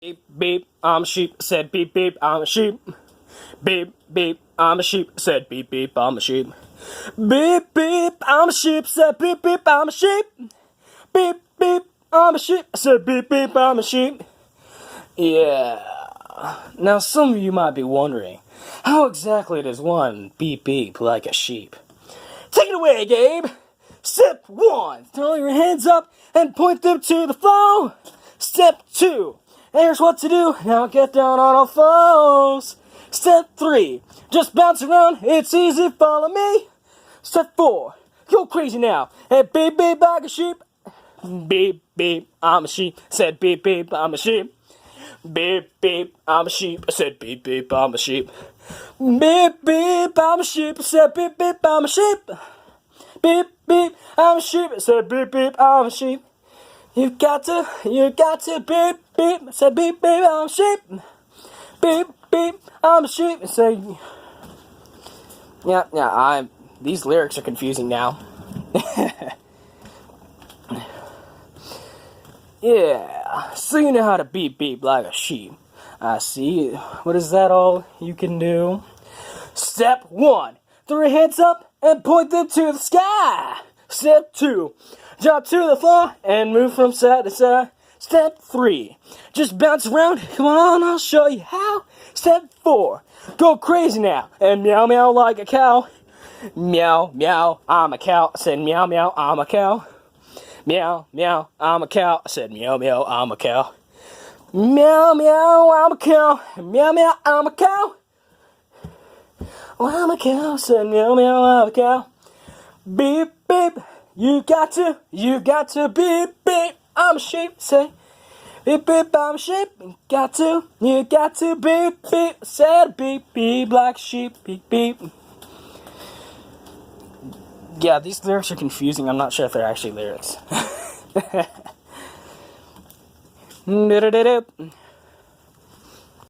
Beep, beep, I'm a sheep, said beep, beep, I'm a sheep. Beep, beep, I'm a sheep, said beep, beep, I'm a sheep. Beep, beep, I'm a sheep, said beep, beep, I'm a sheep. Beep, beep, I'm a sheep, said beep, beep, I'm a sheep. Yeah. Now some of you might be wondering, how exactly does one beep, beep like a sheep? Take it away, Gabe! Step 1, throw your hands up and point them to the floor. Step 2, here's what to do, now get down on all fours. Step 3, just bounce around, it's easy, follow me. Step 4, go crazy now, and beep beep like a sheep. Beep beep, I'm a sheep, said beep beep, I'm a sheep. Beep beep, I'm a sheep, I said beep beep, I'm a sheep. Beep beep, I'm a sheep, I said beep beep, I'm a sheep. Beep beep, I'm a sheep, I said beep beep, I'm a sheep. You got to beep beep, I said beep beep, I'm a sheep. Beep beep, I'm a sheep, I say. Yeah, these lyrics are confusing now. Yeah, so you know how to beep beep like a sheep. I see. What is that all you can do? Step 1, throw your hands up and point them to the sky. Step 2, drop to the floor and move from side to side. Step 3, just bounce around. Come on, I'll show you how. Step 4, go crazy now and meow meow like a cow. Meow meow, I'm a cow. I said meow meow, I'm a cow. Meow meow, I'm a cow. I said meow meow, I'm a cow. Meow meow, I'm a cow. Meow meow, I'm a cow. I'm a cow, said meow meow, I'm a cow. Beep beep, you got to beep beep. I'm a sheep, say beep beep, I'm a sheep. You got to beep beep, said beep beep like a sheep, beep beep. Yeah, these lyrics are confusing. I'm not sure if they're actually lyrics.